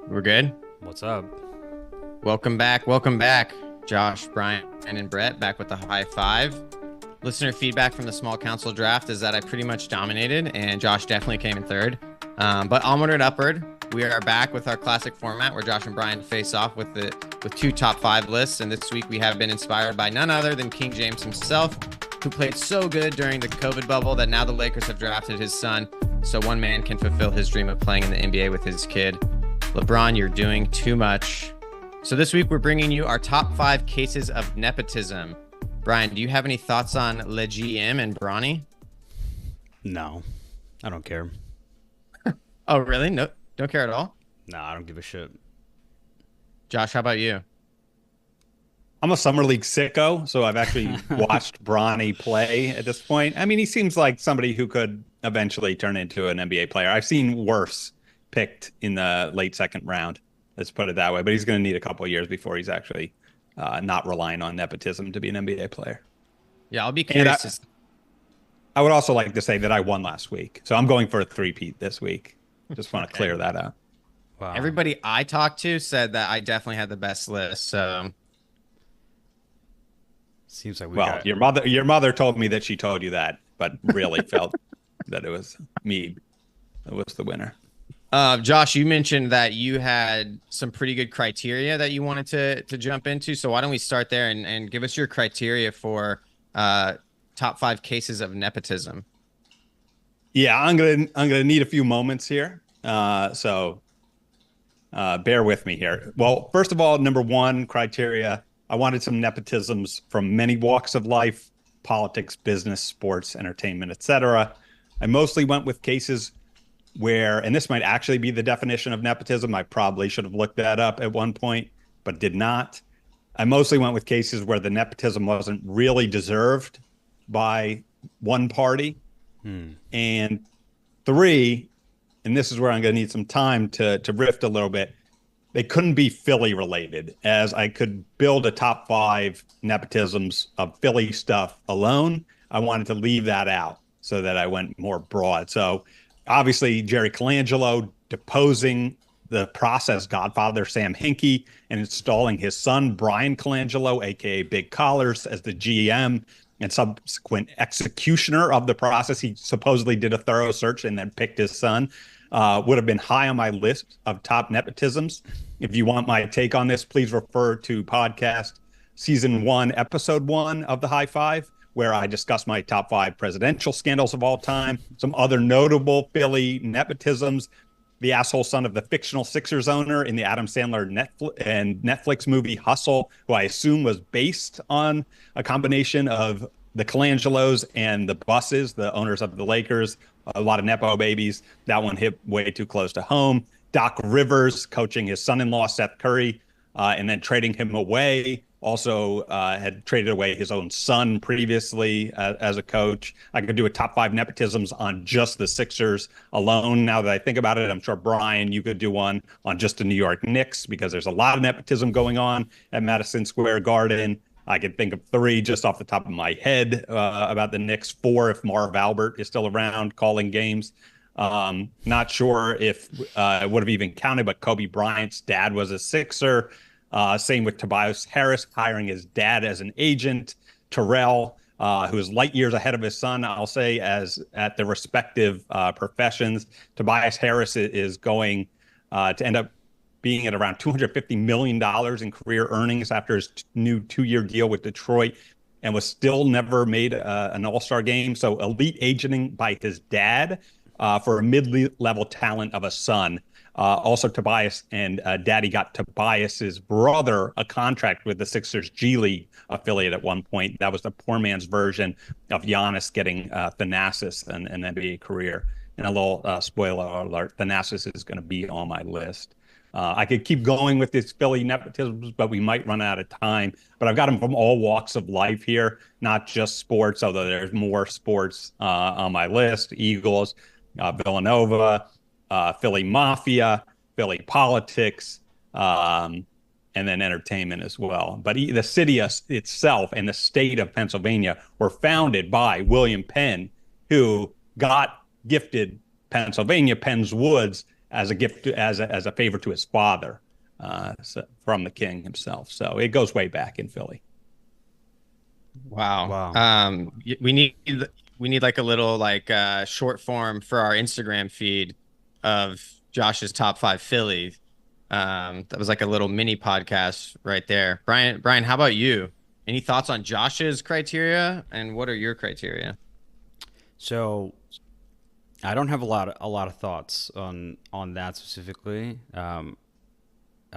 We're good. What's up? Welcome back. Welcome back. Josh, Brian, and Brett back with the high five. Listener feedback from the small council draft is that I pretty much dominated, and Josh definitely came in third. But onward and upward, we are back with our classic format where Josh and Brian face off with two top five lists. And this week we have been inspired by none other than King James himself, who played so good during the COVID bubble that now the Lakers have drafted his son, so one man can fulfill his dream of playing in the NBA with his kid. LeBron, you're doing too much. So this week we're bringing you our top 5 cases of nepotism. Brian, do you have any thoughts on Lebron and Bronny? No, I don't care. Oh, really? No, don't care at all? No, I don't give a shit. Josh, how about you? I'm a summer league sicko, so I've actually watched Bronny play at this point. I mean, he seems like somebody who could eventually turn into an NBA player. I've seen worse picked in the late second round. Let's put it that way. But he's going to need a couple of years before he's actually not relying on nepotism to be an NBA player. Yeah, I'll be curious. I would also like to say that I won last week, so I'm going for a three-peat this week. Just want to clear that out. Wow. Everybody I talked to said that I definitely had the best list. So seems like your mother told me that she told you that, but really felt that it was me that was the winner. Josh, you mentioned that you had some pretty good criteria that you wanted to jump into. So why don't we start there and give us your criteria for top 5 cases of nepotism? Yeah, I'm gonna need a few moments here. So bear with me here. Well, first of all, number 1 criteria, I wanted some nepotisms from many walks of life: politics, business, sports, entertainment, etc. I mostly went with cases where, and this might actually be the definition of nepotism. I probably should have looked that up at one point, but did not. I mostly went with cases where the nepotism wasn't really deserved by one party. And 3, and this is where I'm going to need some time to riff a little bit, they couldn't be Philly related, as I could build a top 5 nepotisms of Philly stuff alone. I wanted to leave that out so that I went more broad. So obviously, Jerry Colangelo deposing the process godfather Sam Hinkie and installing his son, Brian Colangelo, a.k.a. Big Collars, as the GM and subsequent executioner of the process. He supposedly did a thorough search and then picked his son. Would have been high on my list of top nepotisms. If you want my take on this, please refer to podcast season 1, episode 1 of the High Five, where I discuss my top 5 presidential scandals of all time, some other notable Philly nepotisms, the asshole son of the fictional Sixers owner in the Adam Sandler Netflix movie Hustle, who I assume was based on a combination of the Colangelos and the Busses, the owners of the Lakers, a lot of Nepo babies. That one hit way too close to home. Doc Rivers coaching his son-in-law, Seth Curry, and then trading him away. Also had traded away his own son previously as a coach. I could do a top 5 nepotisms on just the Sixers alone. Now that I think about it, I'm sure, Brian, you could do one on just the New York Knicks, because there's a lot of nepotism going on at Madison Square Garden. I could think of 3 just off the top of my head about the Knicks, 4 if Marv Albert is still around calling games. Not sure if it would have even counted, but Kobe Bryant's dad was a Sixer. Same with Tobias Harris hiring his dad as an agent. Terrell, who is light years ahead of his son, I'll say, as at the respective professions. Tobias Harris is going to end up being at around $250 million in career earnings after his new 2-year deal with Detroit, and was still never made an all-star game. So elite agenting by his dad for a mid-level talent of a son. Also, Tobias and Daddy got Tobias's brother a contract with the Sixers G League affiliate at one point. That was the poor man's version of Giannis getting Thanasis and an NBA career. And a little spoiler alert, Thanasis is going to be on my list. I could keep going with this Philly nepotism, but we might run out of time. But I've got them from all walks of life here, not just sports, although there's more sports on my list. Eagles, Villanova, Philly Mafia, Philly politics, and then entertainment as well. But the city itself and the state of Pennsylvania were founded by William Penn, who got gifted Pennsylvania, Penn's Woods, as a gift as a favor to his father from the king himself. So it goes way back in Philly. Wow. Wow. We need like a little like short form for our Instagram feed of Josh's top 5 Philly. That was like a little mini podcast right there. Brian, how about you? Any thoughts on Josh's criteria, and what are your criteria? So I don't have a lot of thoughts on that specifically. I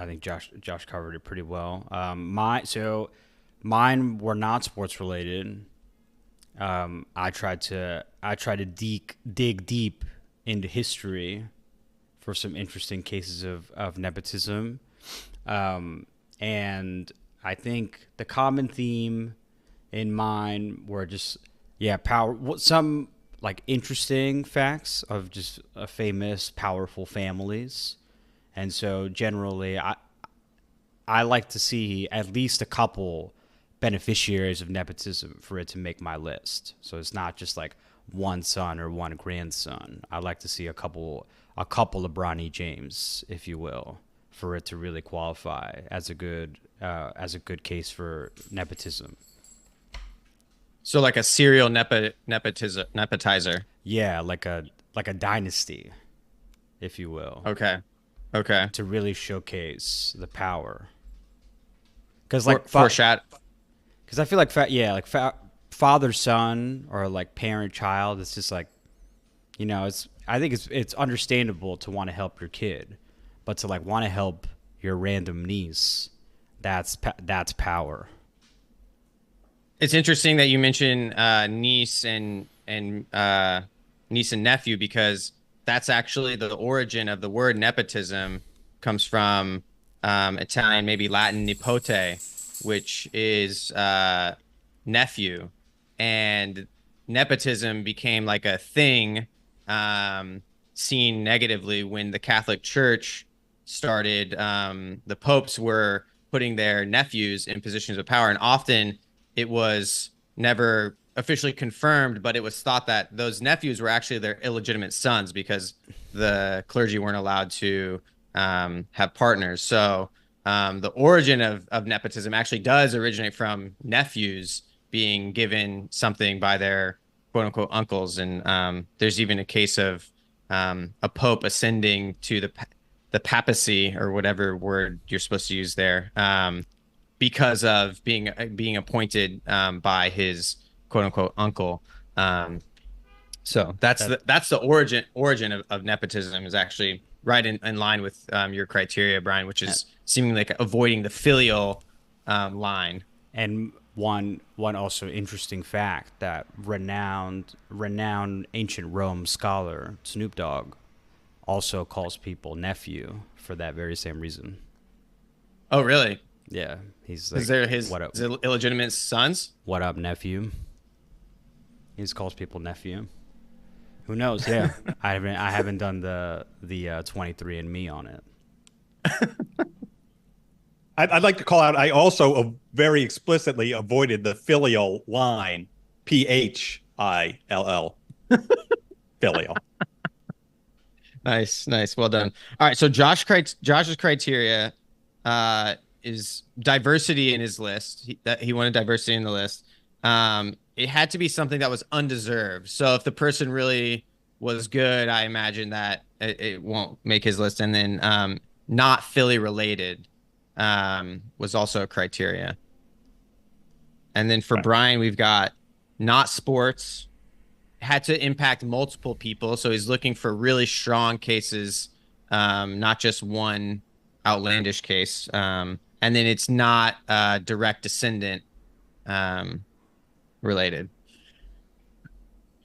think Josh covered it pretty well. Mine were not sports related. I tried to dig deep into history for some interesting cases of nepotism, and I think the common theme in mine were just power. Some like interesting facts of just famous, powerful families, and so generally, I like to see at least a couple beneficiaries of nepotism for it to make my list. So it's not just like one son or one grandson. I like to see a couple of Bronny James, if you will, for it to really qualify as a good case for nepotism. So like a serial nepotizer. Yeah, like a dynasty, if you will. Okay. To really showcase the power. Because because I feel like father son or like parent child, it's just like, I think it's understandable to want to help your kid, but to like want to help your random niece, that's power. It's interesting that you mention niece and niece and nephew, because that's actually the origin of the word nepotism. Comes from Italian, maybe Latin nepote, which is nephew, and nepotism became like a thing seen negatively when the Catholic Church started. The popes were putting their nephews in positions of power, and often it was never officially confirmed, but it was thought that those nephews were actually their illegitimate sons because the clergy weren't allowed to have partners. So the origin of nepotism actually does originate from nephews being given something by their quote unquote uncles. And there's even a case of a pope ascending to the papacy, or whatever word you're supposed to use there, because of being appointed by his quote unquote uncle. So that's the origin of nepotism, is actually right in line with your criteria, Brian, which is seemingly like avoiding the filial line. And one also interesting fact that renowned ancient Rome scholar Snoop Dogg also calls people nephew for that very same reason. Oh, really? Yeah, he's like, is there his illegitimate sons? What up, nephew? He just calls people nephew. Who knows? Yeah, I haven't done the 23andMe on it. I'd like to call out, I also very explicitly avoided the filial line, PHILL, filial. Nice. Well done. All right, so Josh's criteria is diversity in his list. He wanted diversity in the list. It had to be something that was undeserved. So if the person really was good, I imagine that it won't make his list. And then not Philly related was also a criteria. And then for Brian, we've got not sports, had to impact multiple people. So he's looking for really strong cases, not just one outlandish case. And then it's not direct descendant related.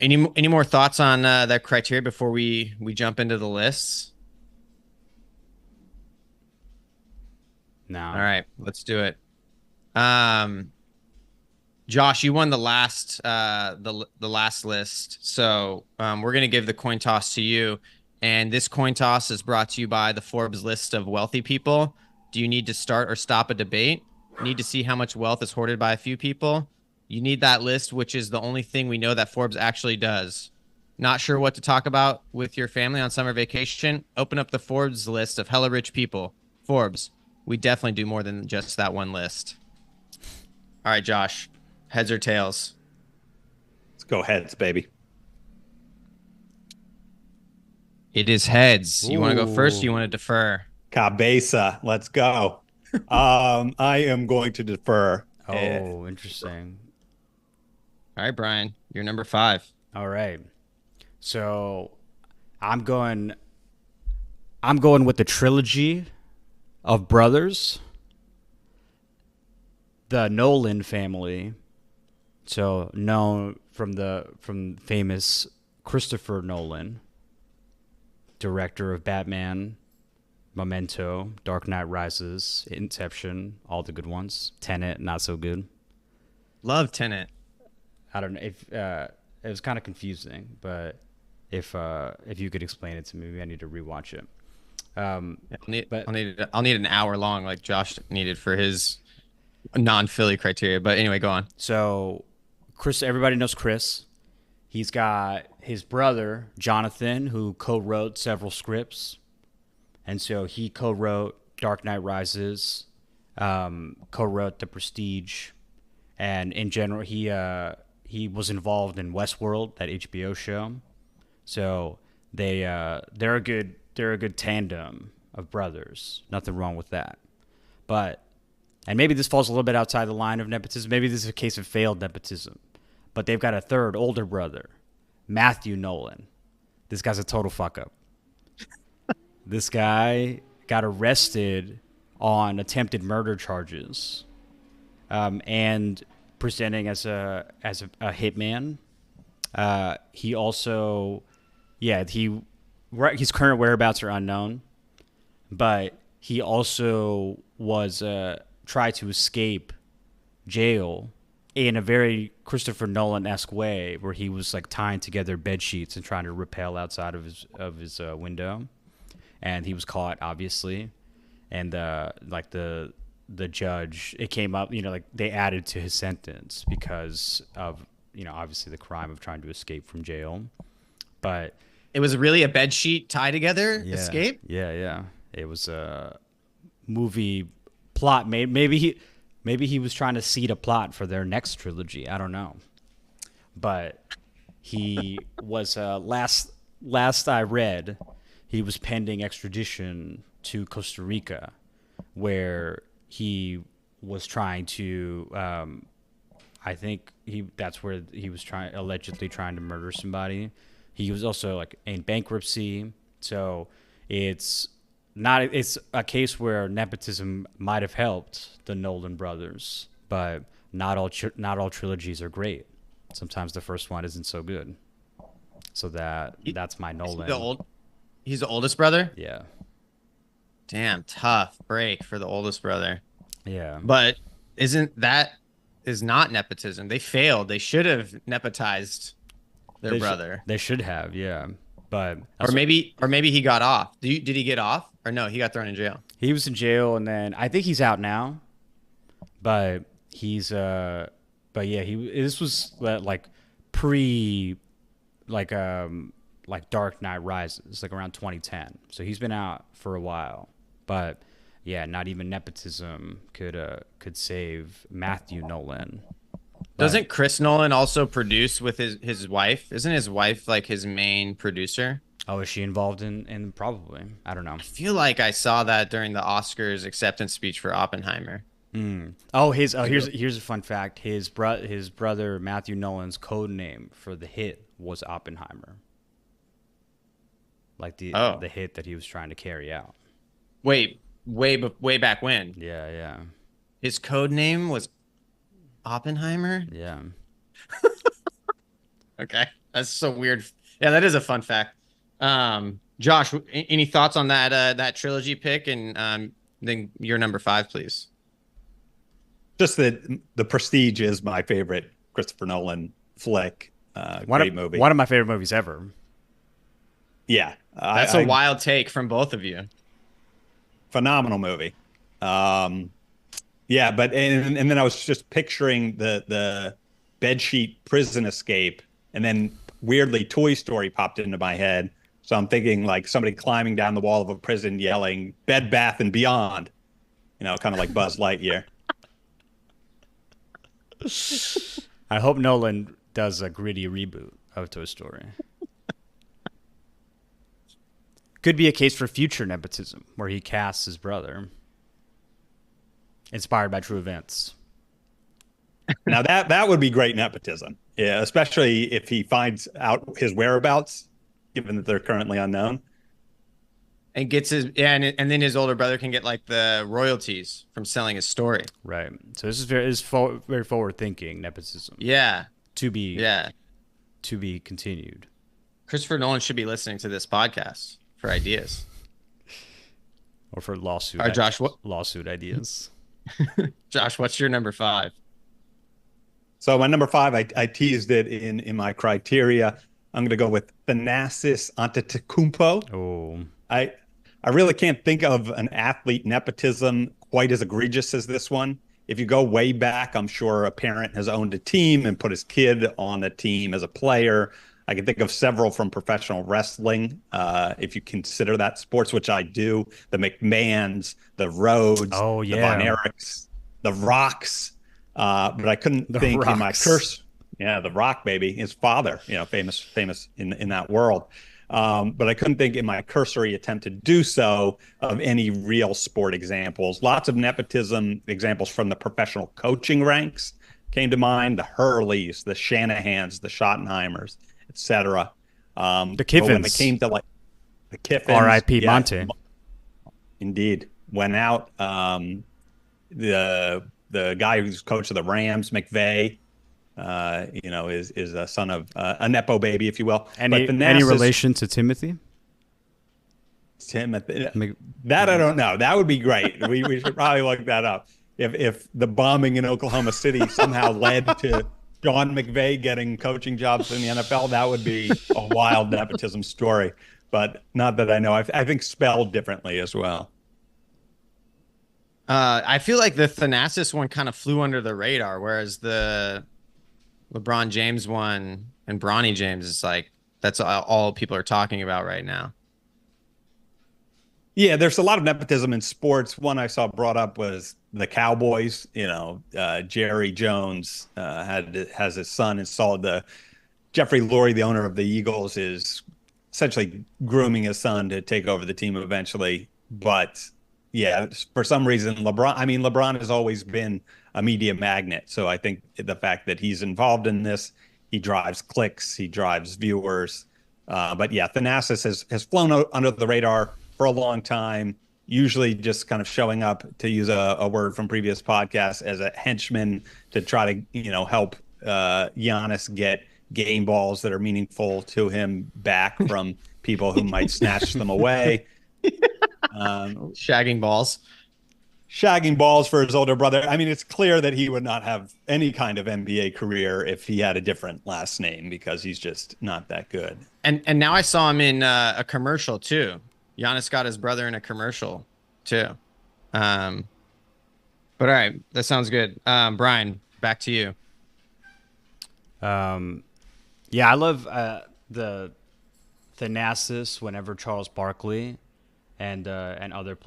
Any more thoughts on that criteria before we jump into the lists? No. All right, let's do it. Josh, you won the last the last list, so we're gonna give the coin toss to you. And this coin toss is brought to you by the Forbes list of wealthy people. Do you need to start or stop a debate? Need to see how much wealth is hoarded by a few people? You need that list, which is the only thing we know that Forbes actually does. Not sure what to talk about with your family on summer vacation? Open up the Forbes list of hella rich people. Forbes, we definitely do more than just that one list. All right, Josh, heads or tails? Let's go heads, baby. It is heads. You want to go first? Or you Ooh. want to defer? Cabeza, let's go. I am going to defer. Oh, interesting. All right, Brian, you're number 5. All right. So I'm going I'm going with the trilogy of brothers, the Nolan family. So known from famous Christopher Nolan, director of Batman, Memento, Dark Knight Rises, Inception, all the good ones. Tenet, not so good. Love Tenet. I don't know if it was kind of confusing, but if you could explain it to me, maybe I need to rewatch it. But I'll need an hour long, like Josh needed for his non-Philly criteria. But anyway, go on. so Chris, everybody knows Chris. He's got his brother Jonathan, who co-wrote several scripts, and so he co-wrote Dark Knight Rises, co-wrote The Prestige, and in general, he was involved in Westworld, that HBO show. So they're a good tandem of brothers. Nothing wrong with that. But and maybe this falls a little bit outside the line of nepotism. Maybe this is a case of failed nepotism. But they've got a third older brother, Matthew Nolan. This guy's a total fuck up. This guy got arrested on attempted murder charges, and presenting as a hitman. He also, yeah, his current whereabouts are unknown, but he also was tried to escape jail in a very Christopher Nolan-esque way, where he was like tying together bed sheets and trying to rappel outside of his window, and he was caught, obviously, and like the judge, it came up, like they added to his sentence because of obviously the crime of trying to escape from jail, but It was really a bed sheet tie together yeah, escape. yeah, it was a movie plot. Maybe he was trying to seed a plot for their next trilogy. I don't know, but he was last I read, he was pending extradition to Costa Rica, where he was trying to. I think that's where he was allegedly trying to murder somebody. He was also like in bankruptcy, so it's a case where nepotism might have helped the Nolan brothers, but not all trilogies are great. Sometimes the first one isn't so good. So that's my Nolan. He's the oldest brother. Yeah. Damn, tough break for the oldest brother. Yeah. But is not nepotism. They failed. They should have nepotized their brother. They should have, yeah. But Or maybe he got off. Did he get off? Or no, he got thrown in jail. he was in jail, and then I think he's out now. But but yeah, this was like pre like Dark Knight Rises, like around 2010. So he's been out for a while. But yeah, not even nepotism could save Matthew Nolan. Doesn't Chris Nolan also produce with his wife? Isn't his wife like his main producer? Oh, is she involved in probably? I don't know. I feel like I saw that during the Oscars acceptance speech for Oppenheimer. Oh, here's a fun fact. His brother Matthew Nolan's code name for the hit was Oppenheimer. Like the hit that he was trying to carry out. Wait, way back when? Yeah. His code name was Oppenheimer? Yeah. Okay. That's so weird. Yeah, that is a fun fact. Josh, any thoughts on that trilogy pick? And then your number 5, please. Just that The Prestige is my favorite Christopher Nolan flick. Great movie. One of my favorite movies ever. Yeah. That's a wild take from both of you. Phenomenal movie. Yeah, but and then I was just picturing the bedsheet prison escape, and then weirdly, Toy Story popped into my head. So I'm thinking like somebody climbing down the wall of a prison yelling Bed Bath and Beyond, kind of like Buzz Lightyear. I hope Nolan does a gritty reboot of Toy Story. Could be a case for future nepotism, where he casts his brother, inspired by true events. Now that would be great nepotism, yeah, especially if he finds out his whereabouts, given that they're currently unknown. And gets and then his older brother can get like the royalties from selling his story. Right. So this is very forward thinking nepotism. Yeah. To be continued. Christopher Nolan should be listening to this podcast for ideas. Or for lawsuit. All right, Josh, lawsuit ideas. Josh, what's your number 5? So my number 5, I teased it in my criteria. I'm going to go with Thanasis Antetokounmpo. Oh. I really can't think of an athlete nepotism quite as egregious as this one. If you go way back, I'm sure a parent has owned a team and put his kid on a team as a player. I can think of several from professional wrestling, if you consider that sports, which I do. The McMahons, the Rhodes, the Von Erichs, the Rocks. But I couldn't think in my curse. Yeah, the Rock, baby, his father, famous in that world. But I couldn't think in my cursory attempt to do so of any real sport examples. Lots of nepotism examples from the professional coaching ranks came to mind: the Hurleys, the Shanahans, the Schottenheimers, etc. The Kiffins. When it came to like the Kiffins, R.I.P. Monte. Indeed, went out. The guy who's coach of the Rams, McVay, is a son of a nepo baby, if you will. Any relation to Timothy? Timothy? That I don't know. That would be great. We should probably look that up. If the bombing in Oklahoma City somehow led to Sean McVay getting coaching jobs in the NFL, that would be a wild nepotism story. But not that I know. I think spelled differently as well. I feel like the Thanasis one kind of flew under the radar, whereas the LeBron James one and Bronny James is like, that's all people are talking about right now. Yeah, there's a lot of nepotism in sports. One I saw brought up was the Cowboys. Jerry Jones has his son installed. Jeffrey Lurie, the owner of the Eagles, is essentially grooming his son to take over the team eventually. But yeah, for some reason, LeBron has always been a media magnet. So I think the fact that he's involved in this, he drives clicks, he drives viewers. But yeah, Thanasis has flown under the radar for a long time, usually just kind of showing up, to use a word from previous podcasts, as a henchman to try to, help Giannis get game balls that are meaningful to him back from people who might snatch them away. Shagging balls for his older brother. I mean, it's clear that he would not have any kind of NBA career if he had a different last name, because he's just not that good. And now I saw him in a commercial too. Giannis got his brother in a commercial too. But all right, that sounds good. Brian, back to you. Yeah, I love the Thanasis whenever Charles Barkley and other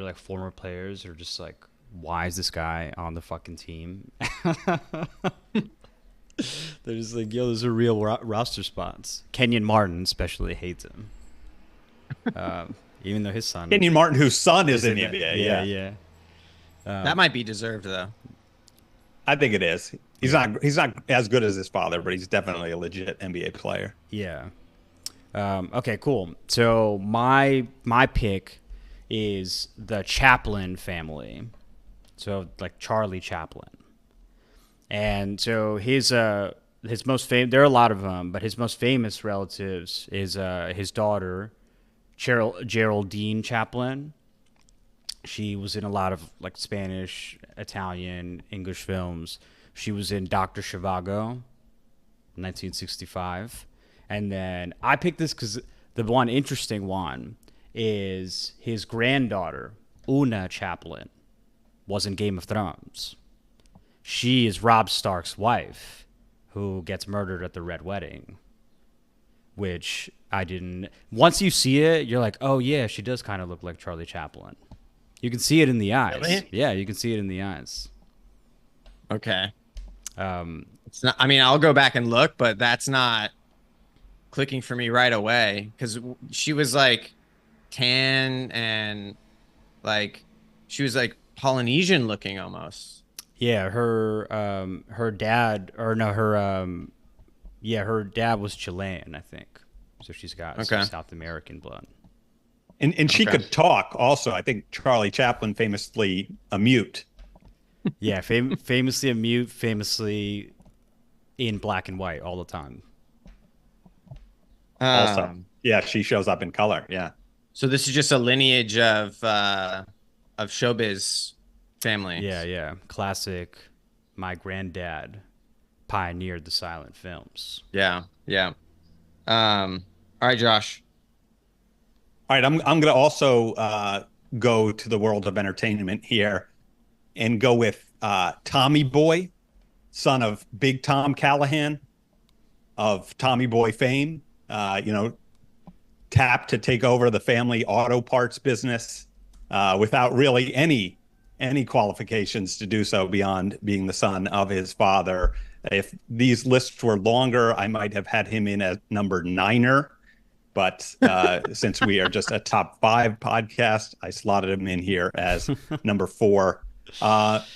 like former players are just like, why is this guy on the fucking team? They're just like, yo, those are real roster spots. Kenyon Martin especially hates him. Even though his son, Kenyon Martin, whose son is in the NBA. Yeah. That might be deserved though. I think it is. He's not as good as his father, but he's definitely a legit NBA player. Yeah. Okay, cool. So my pick is the Chaplin family. So like Charlie Chaplin. And so his most famous, there are a lot of them, but his most famous relatives is his daughter, Geraldine Chaplin. She was in a lot of like Spanish, Italian, English films. She was in Dr. Zhivago, 1965. And then I picked this because the one interesting one is his granddaughter, Una Chaplin, was in Game of Thrones. She is Robb Stark's wife, who gets murdered at the Red Wedding. which I didn't. Once you see it, you're like, oh yeah, she does kind of look like Charlie Chaplin. You can see it in the eyes. Really? Yeah, you can see it in the eyes. Okay. Um, It's not. I mean, I'll go back and look, but that's not clicking for me right away because she was like tan and like she was like Polynesian looking almost. yeah, her dad, or no, her dad was Chilean, I think. So she's got some Okay. South American blood. And she Okay. could talk also. I think Charlie Chaplin famously a mute. Yeah, famously a mute, famously in black and white all the time. Also, Um, yeah, she shows up in color. Yeah. so this is just a lineage of showbiz families. Yeah, yeah. Classic. My granddad pioneered the silent films. Yeah. Yeah. All right, Josh. All right, I'm going to also go to the world of entertainment here and go with Tommy Boy, son of Big Tom Callahan of Tommy Boy fame. Tapped to take over the family auto parts business without really any qualifications to do so beyond being the son of his father. If these lists were longer, I might have had him in at number niner. But since we are just a top 5 podcast, I slotted him in here as number 4.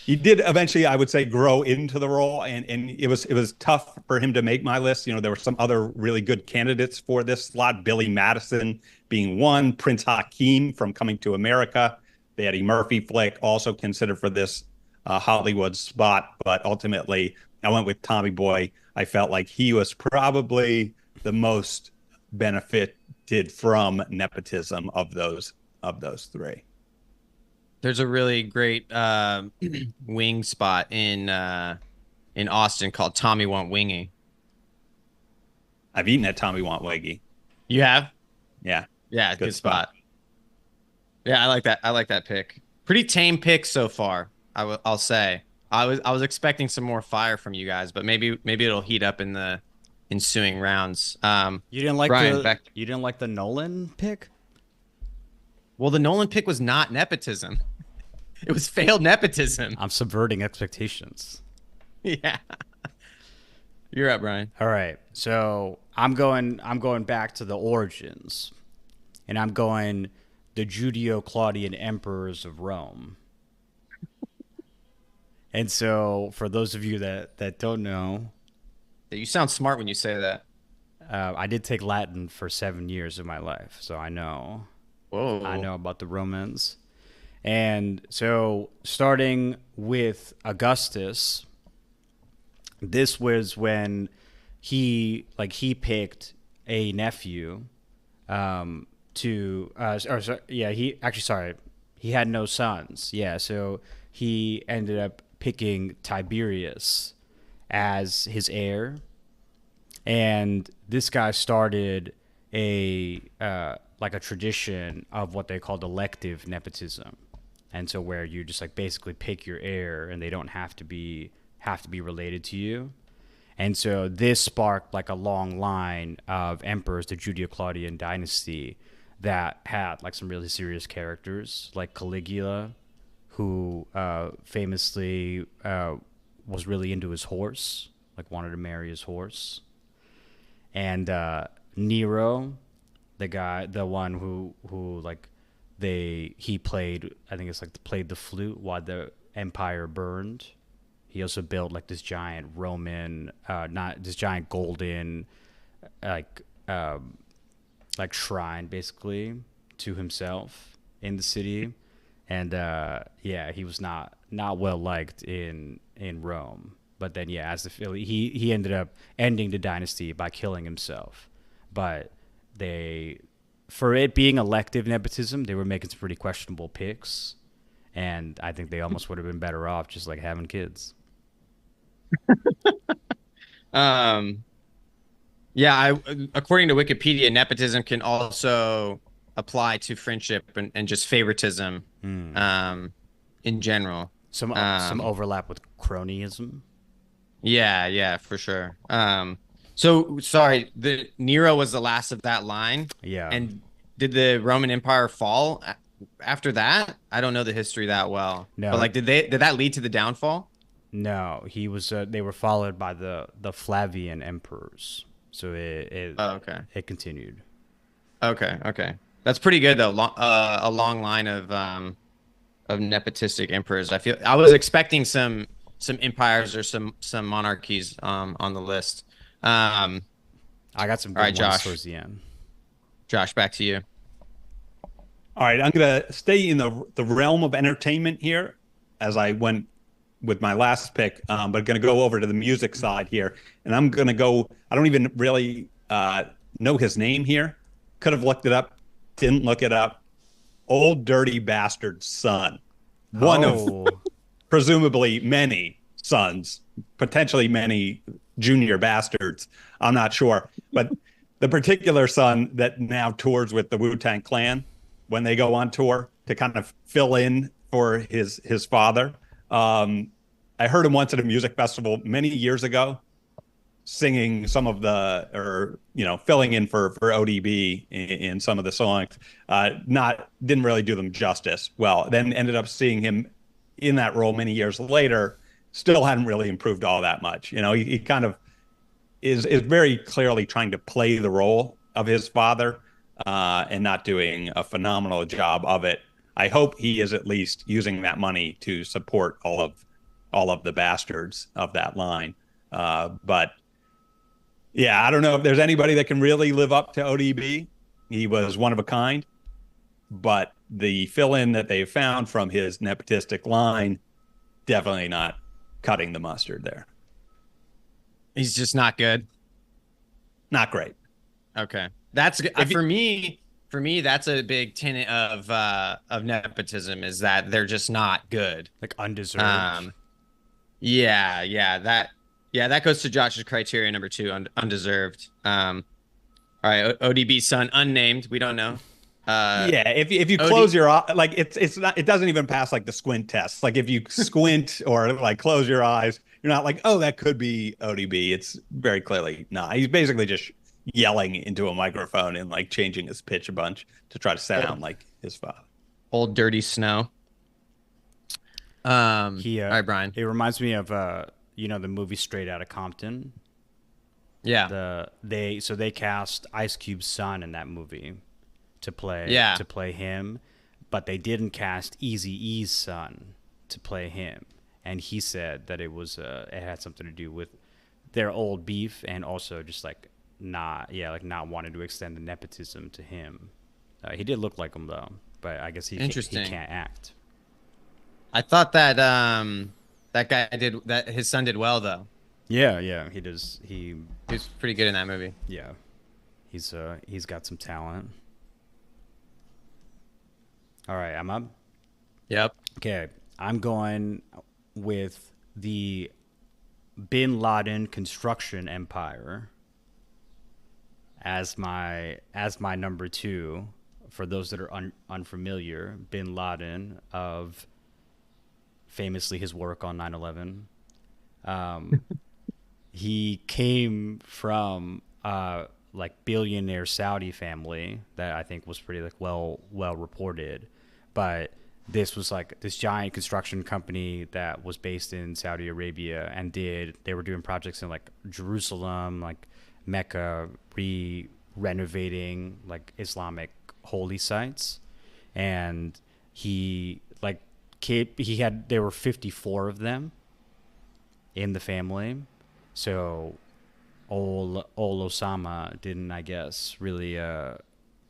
He did eventually, I would say, grow into the role, and it was tough for him to make my list. There were some other really good candidates for this slot. Billy Madison being one, Prince Hakeem from Coming to America, the Eddie Murphy flick, also considered for this Hollywood spot. But ultimately, I went with Tommy Boy. I felt like he was probably the most benefited from nepotism of those 3. There's a really great wing spot in Austin called Tommy Want Wingy. I've eaten at Tommy Want Waggy. You have? Yeah, Yeah, good spot. Yeah, I like that. I like that pick. Pretty tame pick so far. I'll say. I was expecting some more fire from you guys, but maybe it'll heat up in the ensuing rounds. You didn't like Brian, you didn't like the Nolan pick? Well, the Nolan pick was not nepotism. It was failed nepotism. I'm subverting expectations. Yeah. You're up, Brian. All right. So I'm going back to the origins. And I'm going the Judeo-Claudian emperors of Rome. And so for those of you that don't know, You sound smart when you say that. I did take Latin for 7 years of my life, so I know Whoa. about the Romans. And so starting with Augustus, this was when he picked a nephew he had no sons. Yeah, so he ended up picking Tiberius as his heir. And this guy started a tradition of what they called elective nepotism, and so where you just basically pick your heir, and they don't have to be related to you. And so this sparked a long line of emperors, the Judeo-Claudian dynasty, that had some really serious characters like Caligula, who famously was really into his horse, wanted to marry his horse. And Nero, the one who he played, I think it's played the flute while the empire burned. He also built this giant Roman, not this giant golden, shrine basically to himself in the city. And he was not well liked in Rome. But then, as he ended up ending the dynasty by killing himself. But for it being elective nepotism, they were making some pretty questionable picks, and I think they almost would have been better off just having kids. According to Wikipedia, nepotism can also apply to friendship and just favoritism, in general. Some overlap with cronyism. Yeah, for sure. So sorry, the Nero was the last of that line, Yeah. and did the Roman Empire fall after that? I don't know the history that well, but No, like, did that lead to the downfall? no, he was. They were followed by the Flavian emperors, so Oh, okay, it continued. okay. That's pretty good though. A long line of nepotistic emperors. I feel I was expecting some empires or some monarchies on the list. I got some All good right, ones Josh. towards the end. Josh, back to you. All right, I'm gonna stay in the realm of entertainment here, as I went with my last pick, but going to go over to the music side here, and I'm going to go. I don't even really know his name here. Could have looked it up, didn't look it up. Old Dirty Bastard's son, one of Oh, presumably many sons, potentially many junior bastards. I'm not sure, but the particular son that now tours with the Wu-Tang Clan when they go on tour to kind of fill in for his father. I heard him once at a music festival many years ago, singing some of the, or filling in for ODB in some of the songs. Not didn't really do them justice. Well, then ended up seeing him in that role many years later. Still hadn't really improved all that much. He kind of is very clearly trying to play the role of his father, and not doing a phenomenal job of it. I hope he is at least using that money to support all of the bastards of that line. But yeah, I don't know if there's anybody that can really live up to ODB. He was one of a kind, but the fill-in that they found from his nepotistic line, definitely not cutting the mustard there. He's just not good. Not great. Okay, that's good. If you, For me. For me, that's a big tenet of nepotism is that they're just not good. like undeserved. Yeah, that goes to Josh's criteria number two, undeserved. All right, ODB son, unnamed. We don't know. yeah, if you OD, close your eye, like it's not, it doesn't even pass like the squint test. Like if you squint or like close your eyes, you're not like, oh, that could be ODB. It's very clearly not. He's basically just yelling into a microphone and like changing his pitch a bunch to try to sound like his father. old dirty snow. All right, Brian. It reminds me of the movie Straight Outta Compton. Yeah, They cast Ice Cube's son in that movie yeah. to play him, but they didn't cast Eazy-E's son to play him, and he said that it had something to do with their old beef and also just like not wanting to extend the nepotism to him. He did look like him though, but I guess he can't act. I thought that that guy did that. His son did well though. Yeah, he does. He was pretty good in that movie. Yeah, he's got some talent. All right, I'm up. Yep. Okay, I'm going with the Bin Laden construction empire as my number two. For those that are unfamiliar, Bin Laden of famously his work on 9/11. He came from like billionaire Saudi family that I think was pretty like well reported, but this was like this giant construction company that was based in Saudi Arabia and they were doing projects in like Jerusalem, like Mecca, renovating like Islamic holy sites, and there were 54 of them in the family. So old Osama didn't, I guess, really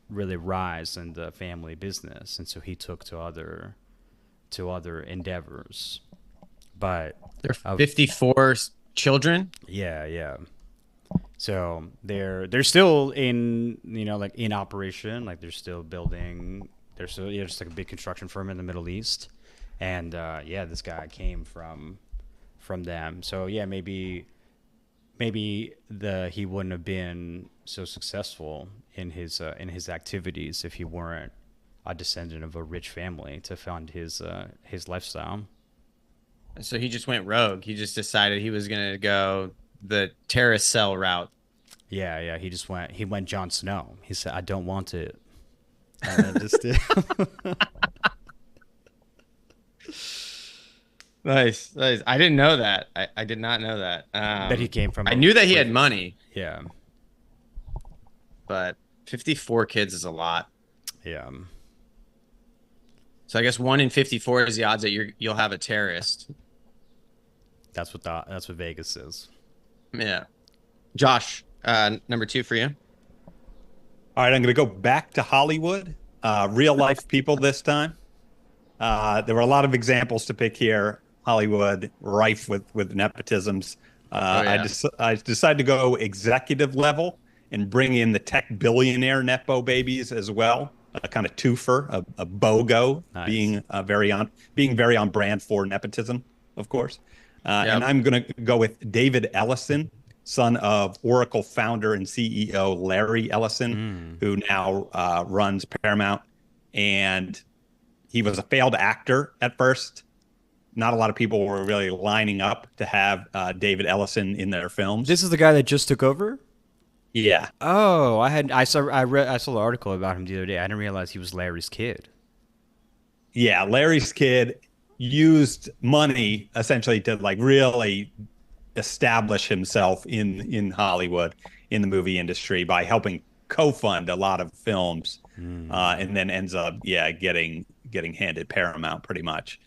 rise in the family business, and so he took to other endeavors. But There are 54 children. yeah. So they're still in like in operation, like they're still building. They're still just like a big construction firm in the Middle East, and this guy came from them. So yeah, maybe he wouldn't have been so successful in his activities if he weren't a descendant of a rich family to fund his lifestyle. So he just went rogue. He just decided he was gonna go the terrorist cell route. Yeah. He went Jon Snow. He said, "I don't want it." And then just did. Nice, nice. I didn't know that. I did not know that. That he came from I a knew that he had pretty- money, Yeah. but 54 kids is a lot. Yeah. So I guess 1 in 54 is the odds that you'll have a terrorist. That's what Vegas is. Yeah. Josh, number 2 for you. All right, I'm going to go back to Hollywood, real life people this time. There were a lot of examples to pick here. Hollywood rife with nepotisms. Yeah. I decided to go executive level and bring in the tech billionaire nepo babies as well. A kind of twofer, a BOGO, Nice. being very on brand for nepotism, of course. And I'm going to go with David Ellison, son of Oracle founder and CEO Larry Ellison, who now runs Paramount. And he was a failed actor at first. Not a lot of people were really lining up to have David Ellison in their films. This is the guy that just took over? Yeah. Oh, I saw the article about him the other day. I didn't realize he was Larry's kid. Yeah, Larry's kid used money essentially to like really establish himself in Hollywood, in the movie industry, by helping co-fund a lot of films, and then ends up getting handed Paramount pretty much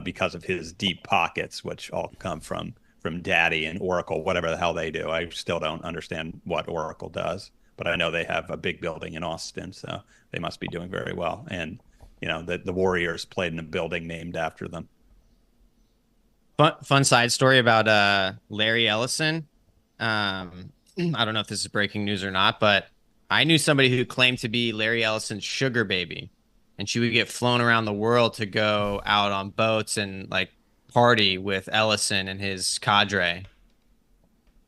because of his deep pockets, which all come from Daddy and Oracle, whatever the hell they do. I still don't understand what Oracle does, but I know they have a big building in Austin, so they must be doing very well. And you know, the Warriors played in a building named after them. Fun side story about Larry Ellison. I don't know if this is breaking news or not, but I knew somebody who claimed to be Larry Ellison's sugar baby, and she would get flown around the world to go out on boats and like party with Ellison and his cadre.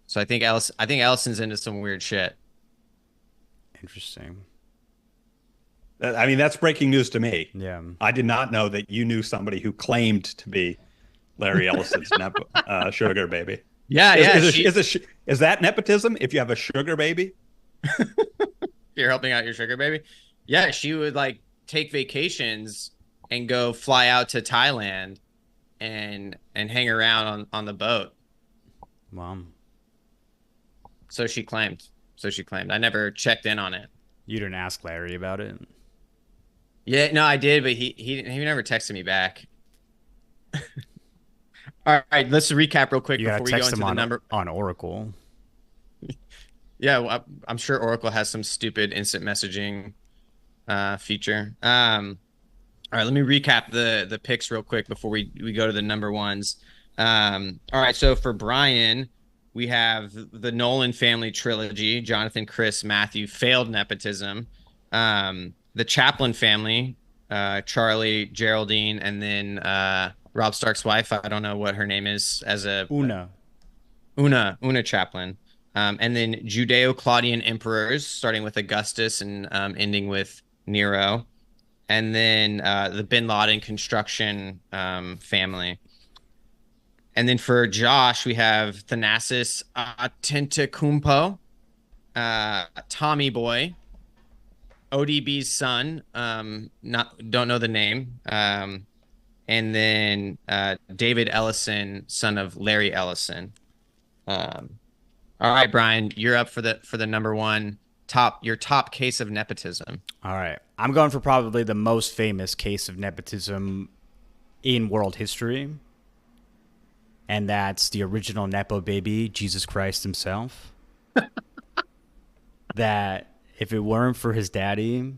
So I think Ellison's into some weird shit. Interesting. I mean, that's breaking news to me. Yeah. I did not know that you knew somebody who claimed to be Larry Ellison's sugar baby. Yeah, Is that nepotism if you have a sugar baby? You're helping out your sugar baby? Yeah, she would like take vacations and go fly out to Thailand and hang around on the boat. Wow. So she claimed. I never checked in on it. You didn't ask Larry about it? Yeah, no, I did, but he never texted me back. All right, let's recap real quick You before gotta we go text into him the on number. on Oracle. Yeah, well, I'm sure Oracle has some stupid instant messaging feature. All right, let me recap the picks real quick before we go to the number ones. All right, so for Brian, we have the Nolan family trilogy: Jonathan, Chris, Matthew, failed nepotism. The Chaplin family, Charlie, Geraldine, and then Rob Stark's wife. I don't know what her name is as a Una Chaplin. And then Judeo-Claudian emperors, starting with Augustus and ending with Nero. And then the Bin Laden construction family. And then for Josh, we have Thanasis Antetokounmpo, Tommy Boy, ODB's son, don't know the name, and then David Ellison, son of Larry Ellison. All right, Brian, you're up for the number one your top case of nepotism. All right. I'm going for probably the most famous case of nepotism in world history. And that's the original Nepo baby, Jesus Christ himself. That if it weren't for his daddy,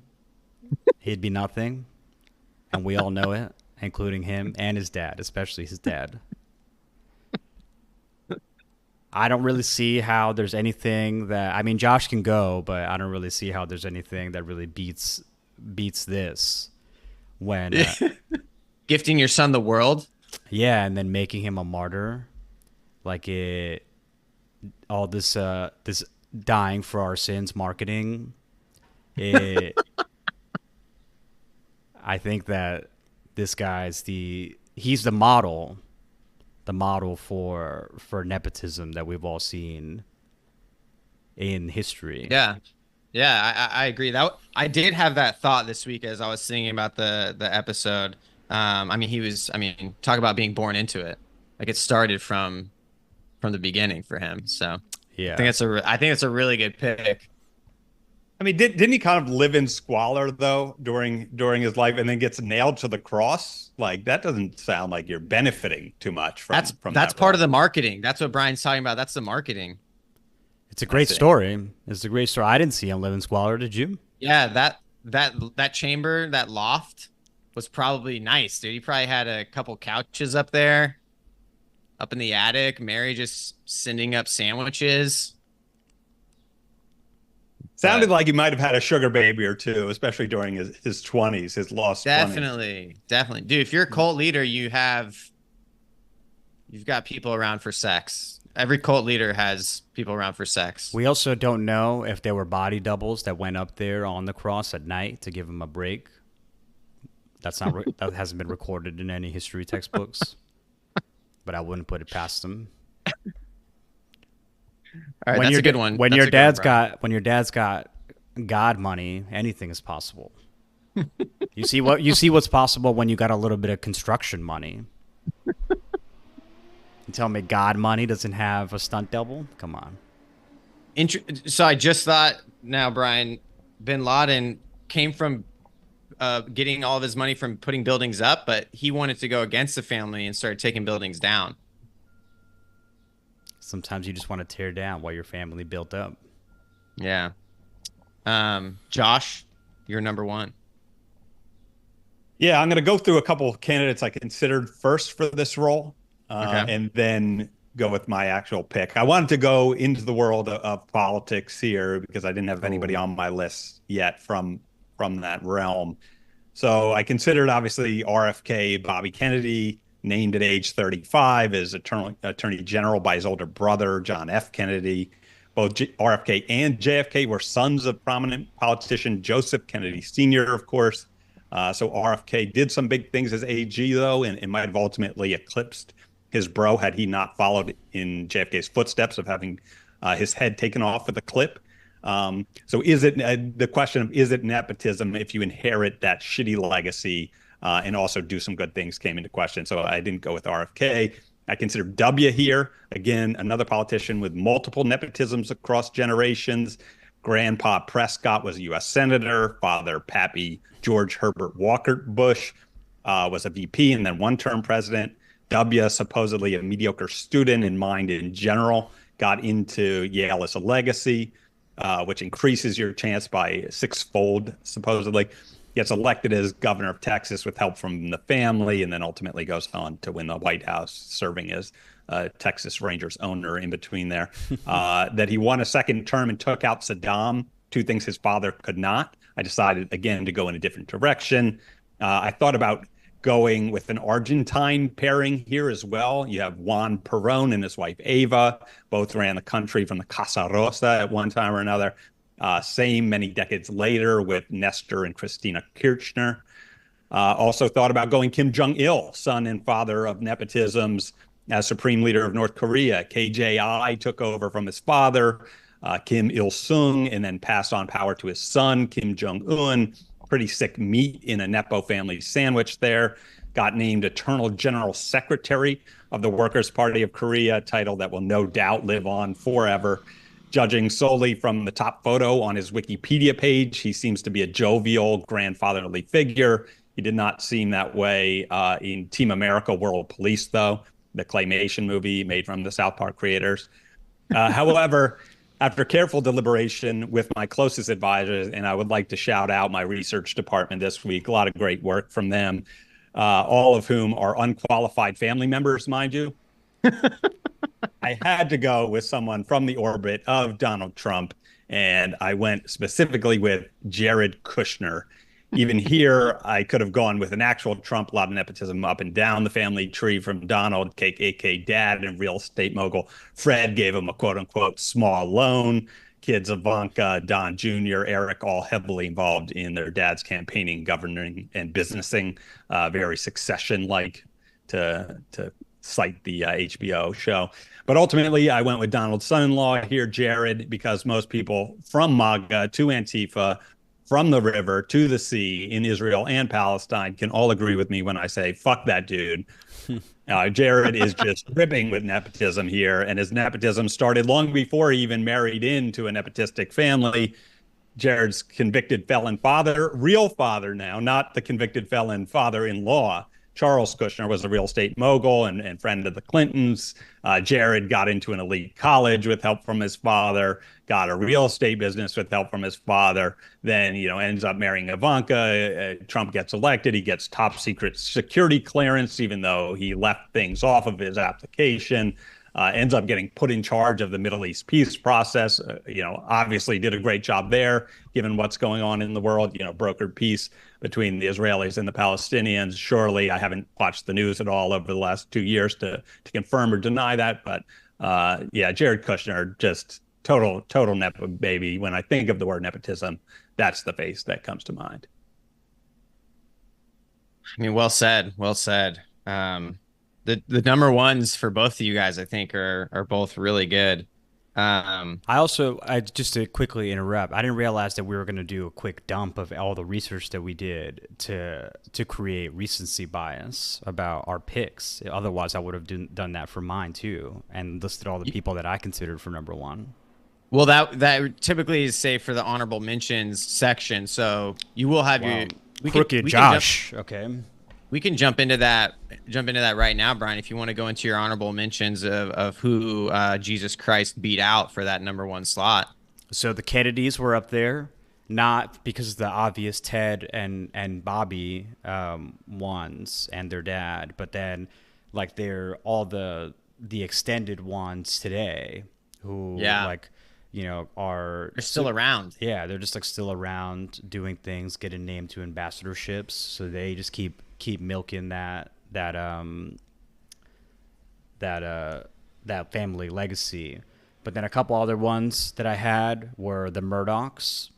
he'd be nothing. And we all know it, including him and his dad, especially his dad. I don't really see how there's anything that, I mean, Josh can go, but I don't really see how there's anything that really beats this. When Gifting your son the world. yeah, and then making him a martyr, like all this dying for our sins marketing. I think that this guy's he's the model for nepotism that we've all seen in history. Yeah. Yeah, I agree. I did have that thought this week as I was thinking about the episode. I mean, talk about being born into it. Like it started from the beginning for him. So Yeah. I think it's a really good pick. I mean, didn't he kind of live in squalor though during his life, and then gets nailed to the cross? Like that doesn't sound like you're benefiting too much from That's that part of role. the marketing. That's what Brian's talking about. That's the marketing. It's a I great see. story. It's a great story. I didn't see him live in squalor, did you? Yeah, that chamber, that loft was probably nice, dude. He probably had a couple couches up there, up in the attic. Mary just sending up sandwiches. Sounded But like he might have had a sugar baby or two, especially during his 20s, his lost 20s. definitely, dude. If you're a cult leader, you've got people around for sex. Every cult leader has people around for sex. We also don't know if there were body doubles that went up there on the cross at night to give him a break. That hasn't been recorded in any history textbooks, but I wouldn't put it past them. All right, that's a good one. When That's your a good one, dad's Brian. got God money, anything is possible. You see what's possible when you got a little bit of construction money. You tell me God money doesn't have a stunt double? Come on. So I just thought now, Brian, Bin Laden came from getting all of his money from putting buildings up, but he wanted to go against the family and start taking buildings down. Sometimes you just want to tear down what your family built up. Yeah. Josh, you're number one. Yeah, I'm going to go through a couple of candidates I considered first for this role, Okay. and then go with my actual pick. I wanted to go into the world of politics here because I didn't have anybody Oh. on my list yet from that realm. So I considered obviously RFK, Bobby Kennedy, named at age 35 as Attorney General by his older brother, John F. Kennedy. Both RFK and JFK were sons of prominent politician Joseph Kennedy Sr., of course. So RFK did some big things as AG, though, and might have ultimately eclipsed his bro had he not followed in JFK's footsteps of having his head taken off with a clip. So is it the question of is it nepotism if you inherit that shitty legacy and also do some good things came into question. So I didn't go with RFK. I consider W here, again, another politician with multiple nepotisms across generations. Grandpa Prescott was a U.S. Senator. Father Pappy George Herbert Walker Bush was a VP and then one-term president. W, supposedly a mediocre student in mind in general, got into Yale as a legacy, which increases your chance by sixfold, supposedly. Gets elected as governor of Texas with help from the family, and then ultimately goes on to win the White House, serving as Texas Rangers owner in between there. That he won a second term and took out Saddam, two things his father could not. I decided, again, to go in a different direction. I thought about going with an Argentine pairing here as well. You have Juan Perón and his wife Eva, both ran the country from the Casa Rosa at one time or another. Same many decades later with Nestor and Christina Kirchner. Also thought about going Kim Jong-il, son and father of nepotisms, as supreme leader of North Korea. KJI took over from his father, Kim Il-sung, and then passed on power to his son, Kim Jong-un. Pretty sick meat in a Nepo family sandwich there. Got named Eternal General Secretary of the Workers' Party of Korea, a title that will no doubt live on forever. Judging solely from the top photo on his Wikipedia page, he seems to be a jovial, grandfatherly figure. He did not seem that way in Team America World Police, though, the claymation movie made from the South Park creators. However, after careful deliberation with my closest advisors, and I would like to shout out my research department this week, a lot of great work from them, all of whom are unqualified family members, mind you. I had to go with someone from the orbit of Donald Trump, and I went specifically with Jared Kushner. Even here, I could have gone with an actual Trump, a lot of nepotism up and down the family tree from Donald, aka dad, and real estate mogul. Fred gave him a quote unquote small loan. Kids Ivanka, Don Jr., Eric, all heavily involved in their dad's campaigning, governing, and businessing. Very succession like to cite the HBO show. But ultimately, I went with Donald's son-in-law here, Jared, because most people from MAGA to Antifa, from the river to the sea in Israel and Palestine can all agree with me when I say, fuck that dude. Jared is just dripping with nepotism here, and his nepotism started long before he even married into a nepotistic family. Jared's convicted felon father, real father now, not the convicted felon father-in-law. Charles Kushner was a real estate mogul and friend of the Clintons. Jared got into an elite college with help from his father, got a real estate business with help from his father, then, ends up marrying Ivanka. Trump gets elected. He gets top secret security clearance, even though he left things off of his application. Ends up getting put in charge of the Middle East peace process. Obviously did a great job there, given what's going on in the world. Brokered peace between the Israelis and the Palestinians. Surely, I haven't watched the news at all over the last 2 years to confirm or deny that. But Jared Kushner, just total nepo baby. When I think of the word nepotism, that's the face that comes to mind. I mean, well said. Well said. The number ones for both of you guys, I think, are both really good. I just to quickly interrupt, I didn't realize that we were going to do a quick dump of all the research that we did to create recency bias about our picks. Otherwise, I would have done that for mine too, and listed all the people that I considered for number one. Well, that typically is safe for the honorable mentions section. So you will have Crooked Josh. Okay. We can jump into that right now, Brian, if you want to go into your honorable mentions of who Jesus Christ beat out for that number one slot. So the Kennedys were up there, not because of the obvious Ted and Bobby ones and their dad, but then like they're all the extended ones today who they're still around. Yeah, they're just like still around doing things, getting named to ambassadorships. So they just keep milking that family legacy. But then a couple other ones that I had were the Murdochs.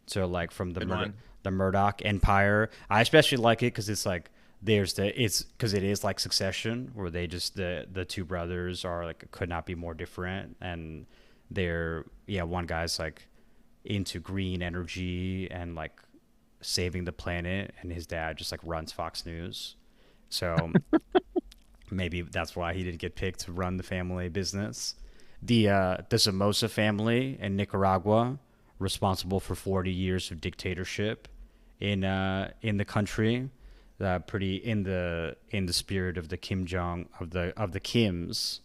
So like from the Murdoch Empire. I especially like it because it's like because it is like Succession, where they just the two brothers are like could not be more different, and they're one guy's like into green energy and like saving the planet, and his dad just like runs Fox News. So maybe that's why he didn't get picked to run the family business. The Somoza family in Nicaragua, responsible for 40 years of dictatorship in the country, pretty in the spirit of the Kim Jong of the Kims.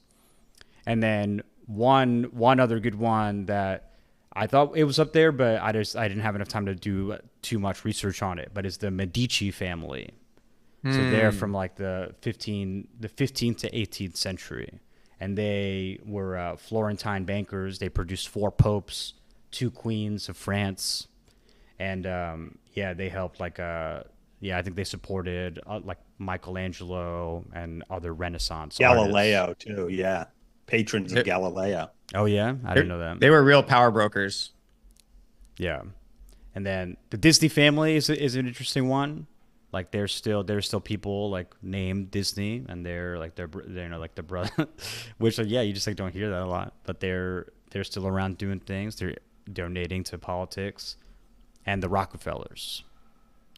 And then one other good one that I thought it was up there, but I didn't have enough time to do too much research on it. But it's the Medici family. So they're from like the 15th to 18th century, and they were Florentine bankers. They produced 4 popes, 2 queens of France, and they helped I think they supported like Michelangelo and other Renaissance Galileo artists. too, yeah, patrons of Galileo. Oh yeah, I didn't know that. They were real power brokers. Yeah, and then the Disney family is an interesting one. Like there's still people like named Disney, and they're like the brother, which you just like don't hear that a lot. But they're still around doing things. They're donating to politics, and the Rockefellers.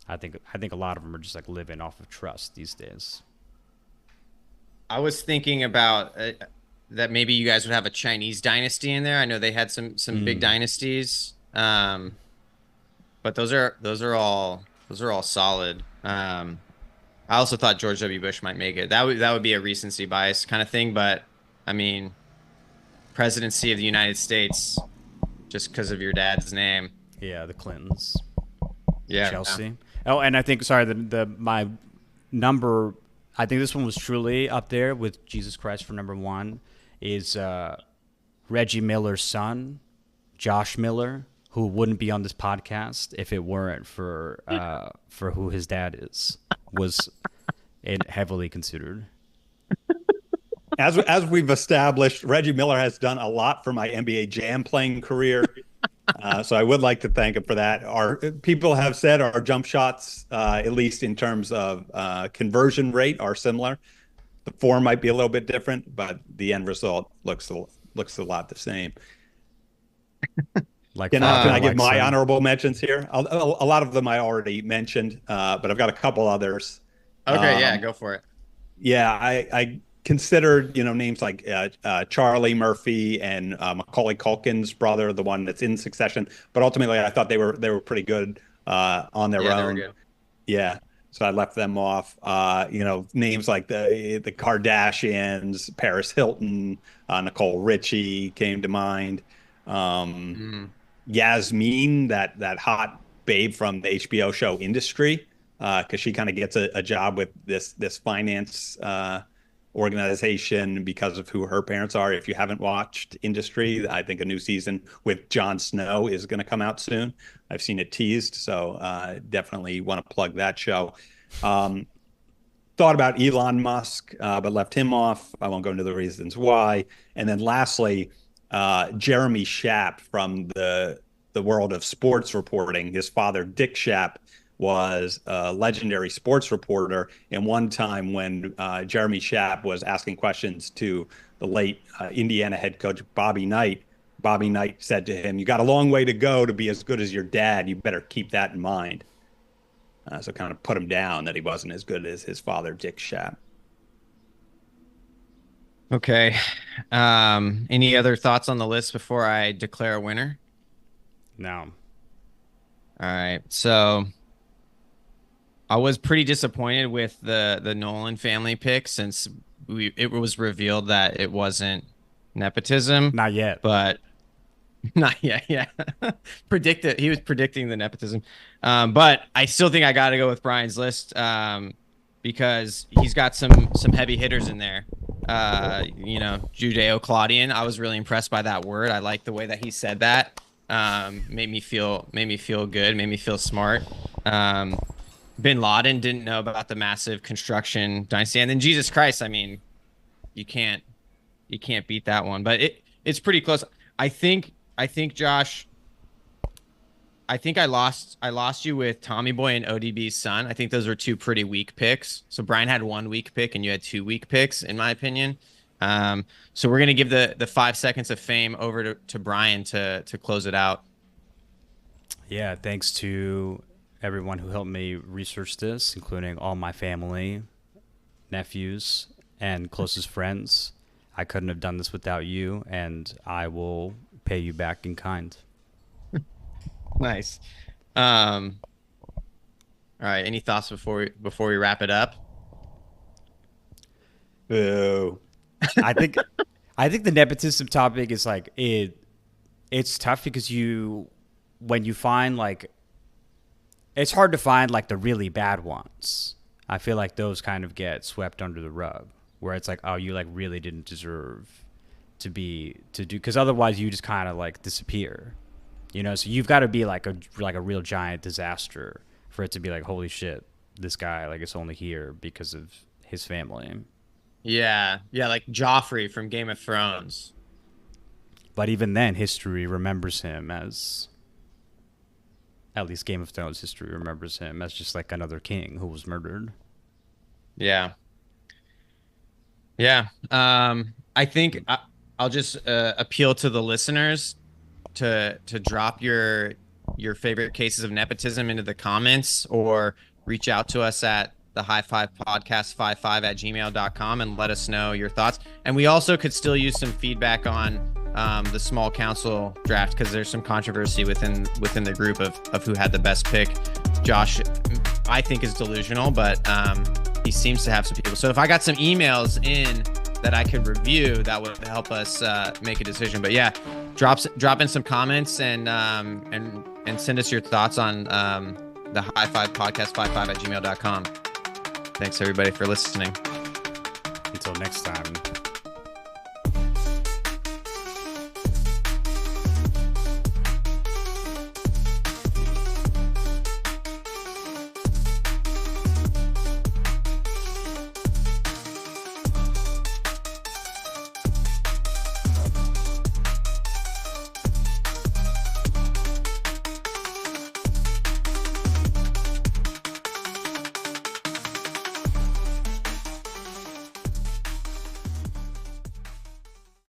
I think a lot of them are just like living off of trust these days. I was thinking about that maybe you guys would have a Chinese dynasty in there. I know they had some big dynasties, but those are all solid. I also thought George W. Bush might make it. That would be a recency bias kind of thing, but I mean, presidency of the United States, just because of your dad's name. Yeah, the Clintons. Yeah, Chelsea. Yeah. Oh, and I think my number. I think this one was truly up there with Jesus Christ for number one. Is Reggie Miller's son, Josh Miller, who wouldn't be on this podcast if it weren't for who his dad is, was heavily considered. As we've established, Reggie Miller has done a lot for my NBA Jam playing career. So I would like to thank him for that. Our people have said our jump shots, at least in terms of conversion rate, are similar. The form might be a little bit different, but the end result looks a lot the same. Like Can father, I give like my son. honorable mentions here? A lot of them I already mentioned, but I've got a couple others. Okay, yeah, Um, go for it. yeah, I considered, names like Charlie Murphy and Macaulay Culkin's brother, the one that's in Succession. But ultimately, I thought they were pretty good on their Yeah, they were own. good. Yeah, so I left them off. Names like the Kardashians, Paris Hilton, Nicole Richie came to mind. Um, Mm. Yasmin, that hot babe from the HBO show Industry, because she kind of gets a job with this finance organization because of who her parents are. If you haven't watched Industry, I think a new season with Jon Snow is going to come out soon. I've seen it teased, so definitely want to plug that show. Um, Thought about Elon Musk, but left him off. I won't go into the reasons why. And then lastly, Jeremy Schaap from the world of sports reporting. His father, Dick Schaap, was a legendary sports reporter. And one time when Jeremy Schaap was asking questions to the late Indiana head coach Bobby Knight said to him, "You got a long way to go to be as good as your dad. You better keep that in mind." So kind of put him down that he wasn't as good as his father, Dick Schaap. Okay. Any other thoughts on the list before I declare a winner? No. All right. So I was pretty disappointed with the Nolan family pick since it was revealed that it wasn't nepotism, Not yet. but not yet. Yeah. He was predicting the nepotism. But I still think I got to go with Brian's list because he's got some heavy hitters in there. Judeo-Claudian. I was really impressed by that word. I like the way that he said that. Made me feel good, made me feel smart. Bin Laden didn't know about the massive construction dynasty, and then Jesus Christ. I mean, you can't beat that one. But it's pretty close. I think Josh. I think I lost you with Tommy Boy and ODB's son. I think those were two pretty weak picks. So Brian had one weak pick and you had two weak picks, in my opinion. So we're gonna give the 5 seconds of fame over to Brian to close it out. Yeah, thanks to everyone who helped me research this, including all my family, nephews, and closest friends. I couldn't have done this without you, and I will pay you back in kind. Nice. All right. Any thoughts before we wrap it up? Boo. I think the nepotism topic is like it's tough because when you find like it's hard to find like the really bad ones. I feel like those kind of get swept under the rug where it's like, oh, you like really didn't deserve to do, because otherwise you just kind of like disappear, so you've got to be like a real giant disaster for it to be like, holy shit, this guy like is only here because of his family. Yeah. Yeah. Like Joffrey from Game of Thrones. But even then, history remembers him as, at least Game of Thrones history remembers him as just like another king who was murdered. Yeah. Yeah. I think I'll just appeal to the listeners to drop your favorite cases of nepotism into the comments or reach out to us at the High Five Podcast 55@gmail.com and let us know your thoughts. And we also could still use some feedback on the small council draft because there's some controversy within the group of who had the best pick. Josh, I think, is delusional, but he seems to have some people. So if I got some emails in that I could review, that would help us make a decision. But yeah, drop in some comments and send us your thoughts on the High Five Podcast 55@gmail.com. Thanks everybody for listening. Until next time.